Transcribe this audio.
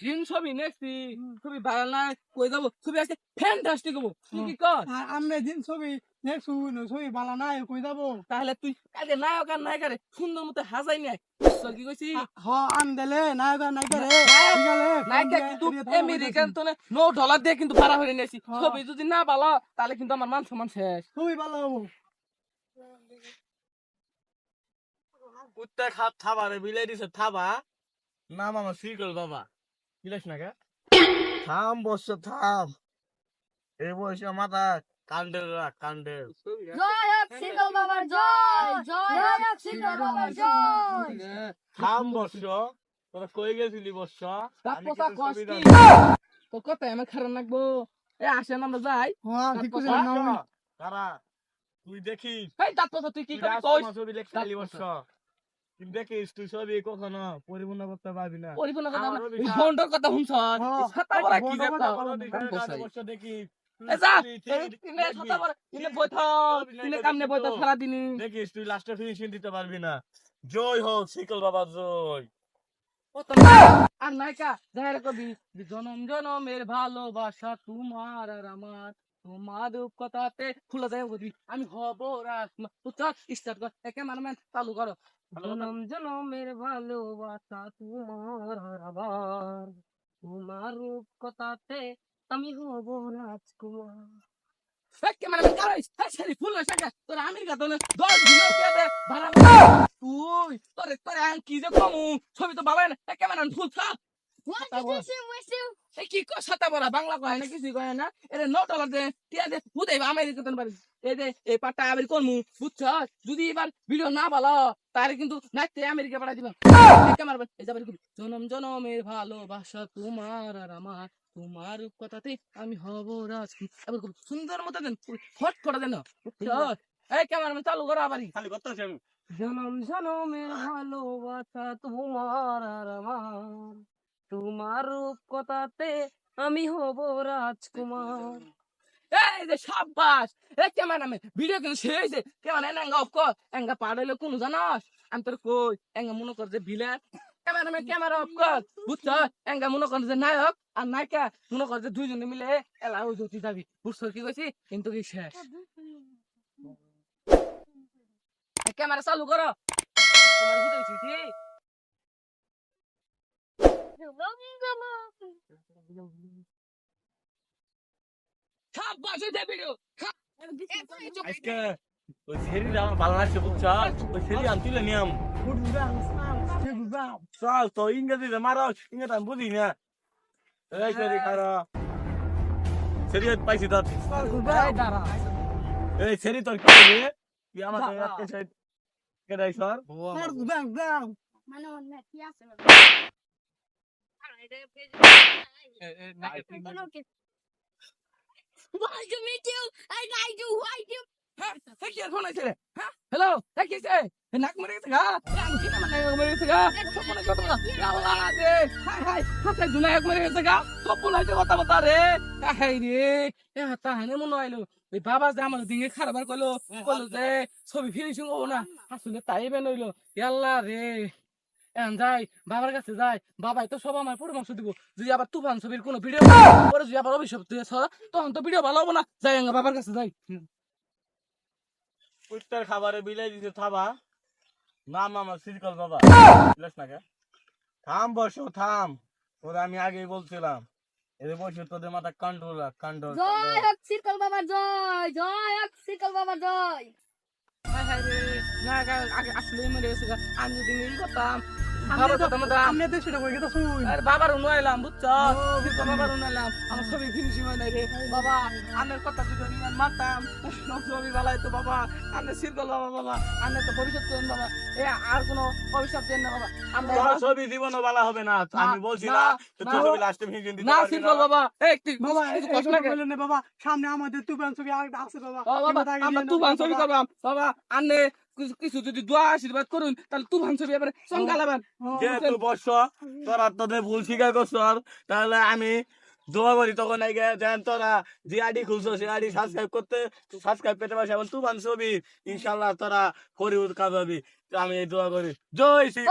ঘিন ছবি নেক্সি ছবি ভালো না কই যাব ছবি আছে ফ্যান্টাস্টিক হবো তুই কি কর আমরা দিন ছবি নেক্সট ছবি ভালো নাই কই যাব তাহলে তুই কালকে নায়ক আর নায়িকারে সুন্দর মতো হাজাই নাই কি কইছি হ আম দিলে নায়ক নায়িকা রে নায়িকা কিন্তু আমেরিকান তো $9 দিয়ে কিন্তু ভাড়া হয়ে নিয়েছি ছবি যদি না ভালো তাহলে কিন্তু আমার মান সম্মান শেষ ছবি ভালো হবো কুত্তা খাপ থাবা রে বিলাই দিছে থাবা নাম আমার সিকল বাবা বিলাস না কে থাম বস থাম এই বয়সে মাথা কান্ডেল রাখ কান্ডেল জয় হোক শীতল বাবার জয় জয় হোক শীতল বাবার জয় থাম বস তোরা কই গেছিলি বস তাপসা কষ্টি তো কত আমার খারাপ লাগবো এ আসেন আমরা যাই হ্যাঁ ঠিক কইছ না তারা তুই দেখিস এই তাপসা তুই কি তুই কইস ছবি লেখালি বস তুই দেখিস তুই ছবি কখনো পরিপূর্ণ করতে পারবি না পরিপূর্ণ কথা আমার না অভিশাপ। ফোনটার কথা শুনছ ছাতা বড় কি ফোনটার দেখো কথা বস দেখি এ যা ইনে ছাতা বড় ইনে বইথা ইনে কামনে বইথা সারা দিন দেখিস তুই লাস্টে ফিনিশিং দিতে পারবি না জয় হোক শিকল বাবা জয় আর নায়িকা যাহের কবি জনম জনমের ভালোবাসা তোমার আর আমার তোমার কথাতে খুলে যায় কবি আমি হব রাজকুমার উচ্চার স্টার্ট কর একে মানে চালু করো জনম জনমের ভালোবাসা তোমার আর আমার তোমার কথাতে আমি হব রাজকুমার একে মানে কারাইস সেই ফুল সাকা তোর আমেরিকা তো 10 দিন কে দে ভাড়া তুই তোরে তোরে কি যে কমু ছবি তো ভালো না একে মানে ফুল থাক এই কি কথা বলা বাংলা কয় না কিছু কয় না এরে $9 দে টিয়া দে বুঝাই আমেরিকা তো পারি এই যে এই পাটা আবার করমু বুঝছ যদি এবার ভিডিও না ভালো তারে কিন্তু নাইতে আমেরিকা পাঠাই দিবা একে মারবে এই যাবে জনম জনমের ভালোবাসা তোমার আর আমার তোমার কথাতে আমি হব রাজকুমার এবার সুন্দর মতো দেন ফট করে দেন বুঝছ এই ক্যামেরাম্যান চালু করো আবারই খালি করতেছি আমি জনম জনমের ভালোবাসা তোমার আর আমার তোমার কথাতে আমি হব রাজকুমার এই যে সাব্বাস এই ক্যামেরাম্যান ভিডিও কিন্তু শেষ হয়েছে ক্যামেরা এঙ্গা অফ কর এঙ্গা পাড়াইলে কোন জানাস আমি তোর কই এঙ্গা মনে কর যে ভিলেন ক্যামেরাম্যান ক্যামেরা অফ কর বুঝছ এঙ্গা মনে কর যে নায়ক আর নায়িকা মনে কর যে দুইজনে মিলে এলা ওই জ্যোতি যাবি বুঝছ কি কইছি কিন্তু কি শেষ ক্যামেরা চালু করো তোমার বুঝাইছি ঠিক সাব্বাস এই ভিডিও আজকে ওই সেরি আমার ভালো লাগছে বুঝছা ওই সেরি আনছিলে নিয়ম চল তো ইংরেজিতে মারো ইংরেজি আমি বুঝি না এই সেরি খারা সেরি পাইছি তোর এই সেরি তোর কি রে তুই আমার আজকে সাইড কেডাই সর মানে অন্য কি আছে Why do me do? And I do why do? কি ফোন আছে হ্যালো কি আছে নাক মরে গেছে গা আমি কি মানে মরে গেছে গা ফোন কত আল্লাহ রে হাই হাই হাতে দুনা এক মরে গেছে গা সব বলাইতে কথা বতা রে হাই রে এ হাতা হানে মনে হইলো ওই বাবা যে আমার দিকে খারাপ কইলো কইলো যে ছবি ফিনিশিং হবো না আসলে তাই বেন হইলো আল্লাহ রে এখন যাই বাবার কাছে যাই বাবাই তো সব আমার পরামর্শ দিব যদি আবার তুফান ছবির কোনো ভিডিও পরে যদি আবার অভিশাপ দিয়েছ তখন তো ভিডিও ভালো হবো না যাই বাবার কাছে যাই উত্তর খাবারে বিলাই দিতে থাবা নাম আমার সিরকল বাবা বুঝছ না কে থাম বসো থাম ওরা আমি আগেই বলছিলাম এদের বসে তোদের মাথা কন্ট্রোল রাখ কন্ট্রোল জয় হোক শীতল বাবার জয় জয় হোক শীতল বাবার জয় হাই হাই রে না আগে আসলে মরে গেছে আমি যদি এই করতাম বাবার কথা মতো আমি তো সেটা কই গেতা শুন আরে বাবার উনাইলাম বুঝছো বাবার উনাইলাম আমার ছবি ফিনিশিং হয় নাই রে বাবা আনের কথা যদি আমি মারতাম ছবি ভালো হতো বাবা আনের সিরকল বাবা বাবা আনের তো ভবিষ্যৎ করেন বাবা এ আর কোনো অভিশাপ দেন না বাবা আমরা ছবি জীবনও ভালো হবে না আমি বলছি না তুই ছবি লাস্টে ফিনিশিং দিতে না পারবি সিরকল বাবা এই তুই বাবা কিছু কষ্ট লাগে বলেন না বাবা সামনে আমাদের তুফান ছবি আরেকটা আছে বাবা বাবা আমরা তুফান ছবি করবাম বাবা আনে কিছু যদি দোয়া আশীর্বাদ করুন তাহলে তুফান ছবি এবারে সংগালাবেন যেহেতু বর্ষ তোরা তোদের ভুল স্বীকার করছ তাহলে আমি দোয়া করি তখন তোরা যে আইডি খুলছো সে আইডি সাবস্ক্রাইব পেতে পারছি এবং তুফান ছবি ইনশাল্লাহ তোরা হরিউদ কাঁপাবি আমি এই দোয়া করি জয় শ্রী